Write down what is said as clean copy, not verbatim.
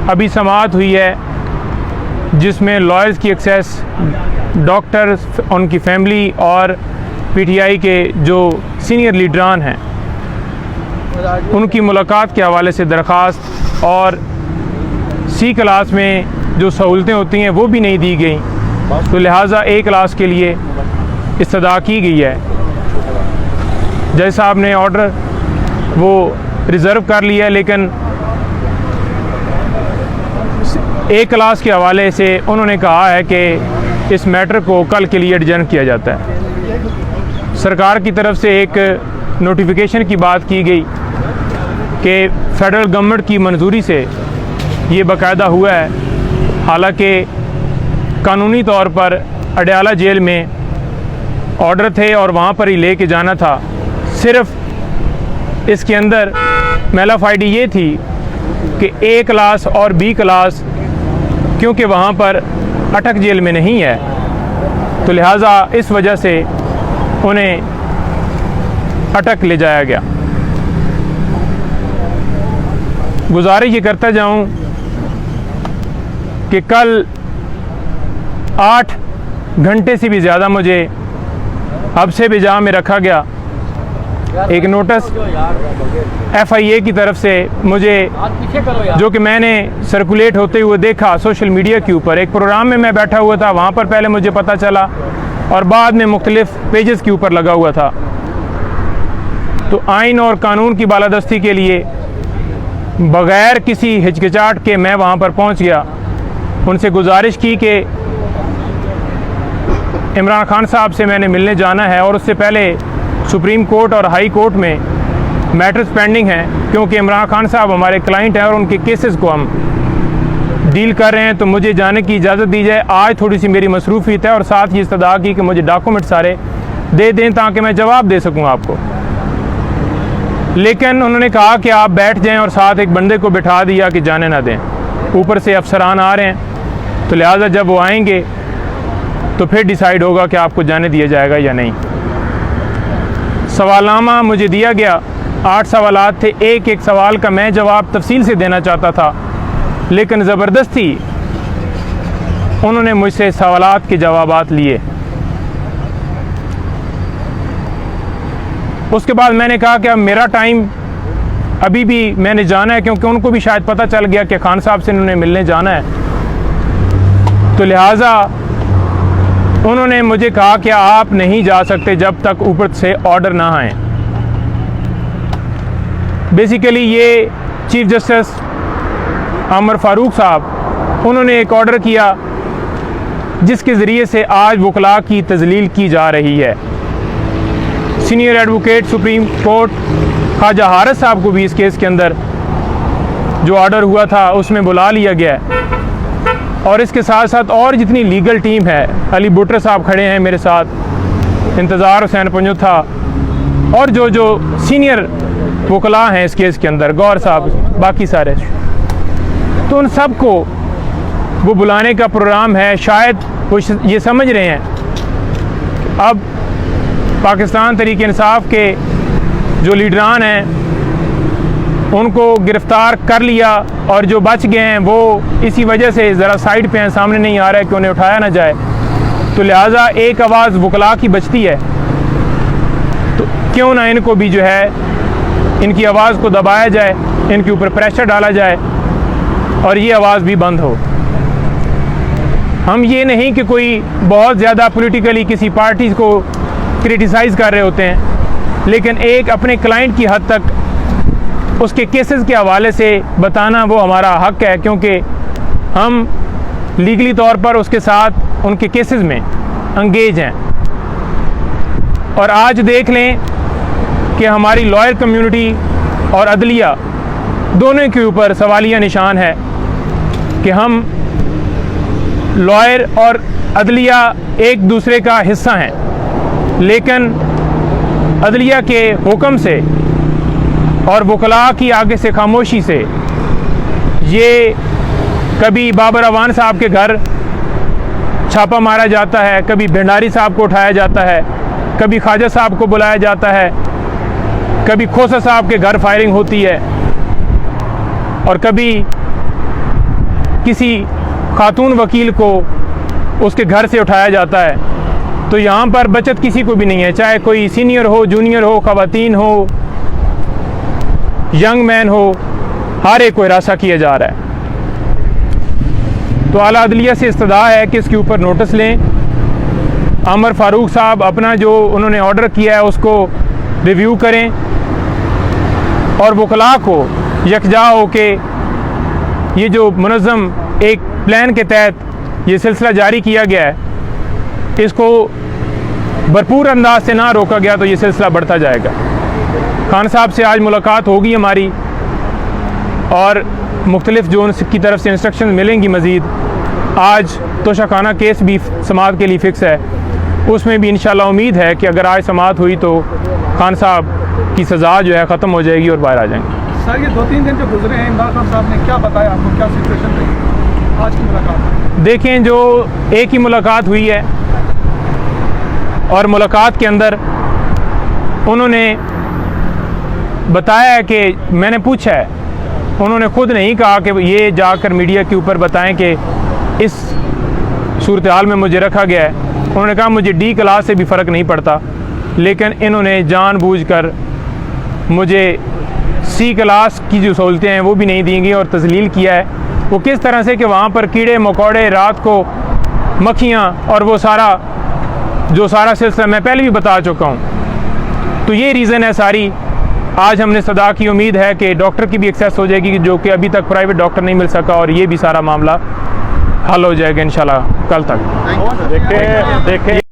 अभी समाअत हुई है जिसमें लॉयर्स की एक्सेस, डॉक्टर्स, उनकी फैमिली और पीटीआई के जो सीनियर लीडरान हैं उनकी मुलाकात के हवाले से दरख्वास्त और सी क्लास में जो सहूलतें होती हैं वो भी नहीं दी गई, तो लिहाजा ए क्लास के लिए इस्तदा की गई है। जज साहब ने ऑर्डर वो रिज़र्व कर लिया है, लेकिन ए क्लास के हवाले से उन्होंने कहा है कि इस मैटर को कल के लिए एडजर्न किया जाता है। सरकार की तरफ से एक नोटिफिकेशन की बात की गई कि फ़ेडरल गवर्नमेंट की मंजूरी से ये बाकायदा हुआ है, हालांकि कानूनी तौर पर अडयाला जेल में ऑर्डर थे और वहाँ पर ही ले के जाना था। सिर्फ इसके अंदर मेलाफाइडी ये थी कि ए क्लास और बी क्लास क्योंकि वहाँ पर अटक जेल में नहीं है, तो लिहाजा इस वजह से उन्हें अटक ले जाया गया। गुजारिश ये करता जाऊँ कि कल 8 घंटे से भी ज़्यादा मुझे हब्से बिजा में रखा गया। एक नोटिस FIA की तरफ से मुझे, जो कि मैंने सर्कुलेट होते हुए देखा सोशल मीडिया के ऊपर, एक प्रोग्राम में मैं बैठा हुआ था, वहाँ पर पहले मुझे पता चला और बाद में मुख्तलिफ पेजेस के ऊपर लगा हुआ था। तो आइन और कानून की बालादस्ती के लिए बग़ैर किसी हिचकिचाहट के मैं वहाँ पर पहुँच गया। उनसे गुजारिश की कि इमरान खान साहब से मैंने मिलने जाना है और उससे पहले सुप्रीम कोर्ट और हाई कोर्ट में मैटर्स पेंडिंग हैं, क्योंकि इमरान खान साहब हमारे क्लाइंट हैं और उनके केसेस को हम डील कर रहे हैं, तो मुझे जाने की इजाज़त दी जाए। आज थोड़ी सी मेरी मसरूफियत है और साथ ये इस्तदा की कि मुझे डॉक्यूमेंट सारे दे दें ताकि मैं जवाब दे सकूँ आपको। लेकिन उन्होंने कहा कि आप बैठ जाएँ और साथ एक बंदे को बिठा दिया कि जाने ना दें। ऊपर से अफसरान आ रहे हैं, तो लिहाजा जब वो आएंगे तो फिर डिसाइड होगा कि आपको जाने दिया जाएगा या नहीं। सवालनामा मुझे दिया गया, 8 सवालात थे। एक एक सवाल का मैं जवाब तफसील से देना चाहता था, लेकिन ज़बरदस्ती उन्होंने मुझसे सवालात के जवाबात लिए। उसके बाद मैंने कहा कि अब मेरा टाइम अभी भी मैंने जाना है, क्योंकि उनको भी शायद पता चल गया कि खान साहब से उन्होंने मिलने जाना है, तो लिहाजा उन्होंने मुझे कहा कि आप नहीं जा सकते जब तक ऊपर से ऑर्डर ना आए। बेसिकली ये चीफ जस्टिस आमर फारूक साहब, उन्होंने एक ऑर्डर किया जिसके ज़रिए से आज वकला की तजलील की जा रही है। Senior advocate supreme court Khawaja Haris sahab को भी इस केस के अंदर जो ऑर्डर हुआ था उसमें बुला लिया गया है, और इसके साथ साथ और जितनी लीगल टीम है, अली बुटर साहब खड़े हैं मेरे साथ, इंतज़ार हुसैन पंजुथा और जो सीनियर वकला हैं इस केस के अंदर, गौर साहब, बाकी सारे, तो उन सब को वो बुलाने का प्रोग्राम है। शायद वो ये समझ रहे हैं अब पाकिस्तान तहरीक इंसाफ के जो लीडरान हैं उनको गिरफ़्तार कर लिया और जो बच गए हैं वो इसी वजह से ज़रा साइड पे हैं, सामने नहीं आ रहा है कि उन्हें उठाया ना जाए, तो लिहाजा एक आवाज़ वकला की बचती है, तो क्यों ना इनको भी जो है इनकी आवाज़ को दबाया जाए, इनके ऊपर प्रेशर डाला जाए और ये आवाज़ भी बंद हो। हम ये नहीं कि कोई बहुत ज़्यादा पॉलिटिकली किसी पार्टी को क्रिटिसाइज़ कर रहे होते हैं, लेकिन एक अपने क्लाइंट की हद तक उसके केसेस के हवाले से बताना वो हमारा हक़ है, क्योंकि हम लीगली तौर पर उसके साथ उनके केसेस में अंगेज हैं। और आज देख लें कि हमारी लॉयर कम्युनिटी और अदलिया दोनों के ऊपर सवालिया निशान है कि हम लॉयर और अदलिया एक दूसरे का हिस्सा हैं, लेकिन अदलिया के हुक्म से और वकला की आगे से खामोशी से ये कभी बाबर अवान साहब के घर छापा मारा जाता है, कभी भंडारी साहब को उठाया जाता है, कभी ख्वाजा साहब को बुलाया जाता है, कभी खोसा साहब के घर फायरिंग होती है और कभी किसी खातून वकील को उसके घर से उठाया जाता है, तो यहाँ पर बचत किसी को भी नहीं है, चाहे कोई सीनियर हो, जूनियर हो, ख़वातीन हो, यंग मैन हो, हर एक को हिरासा किया जा रहा है। तो आला अदलिया से इस्तदा है कि इसके ऊपर नोटिस लें। उमर फ़ारूक साहब अपना जो उन्होंने ऑर्डर किया है उसको रिव्यू करें और वकला को यकजा हो के ये जो मुनज़्ज़म एक प्लान के तहत ये सिलसिला जारी किया गया है, इसको भरपूर अंदाज से ना रोका गया तो ये सिलसिला बढ़ता जाएगा। खान साहब से आज मुलाकात होगी हमारी और मुख्तलिफ जोन की तरफ से इंस्ट्रक्शन मिलेंगी मज़ीद। आज तोशाखाना केस भी समाअत के लिए फ़िक्स है, उसमें भी इंशाल्लाह उम्मीद है कि अगर आज समाअत हुई तो खान साहब की सज़ा जो है ख़त्म हो जाएगी और बाहर आ जाएंगे। सर, ये 2-3 दिन जो गुजरे हैं, इमरान खान साहब ने क्या बताया आपको, क्या सिचुएशन रही आज की मुलाकात? देखें, जो एक ही मुलाकात हुई है और मुलाकात के अंदर उन्होंने बताया है कि मैंने पूछा है, उन्होंने ख़ुद नहीं कहा कि ये जाकर मीडिया के ऊपर बताएं कि इस सूरत हाल में मुझे रखा गया है। उन्होंने कहा मुझे डी क्लास से भी फ़र्क नहीं पड़ता, लेकिन इन्होंने जानबूझकर मुझे सी क्लास की जो सहूलतें हैं वो भी नहीं दी गई और तजलील किया है। वो किस तरह से कि वहाँ पर कीड़े मकोड़े, रात को मक्खियाँ और वो सारा सिलसिला मैं पहले भी बता चुका हूँ। तो ये रीज़न है सारी। आज हमने सदा की उम्मीद है कि डॉक्टर की भी एक्सेस हो जाएगी, जो कि अभी तक प्राइवेट डॉक्टर नहीं मिल सका, और ये भी सारा मामला हल हो जाएगा इंशाल्लाह कल तक। देखें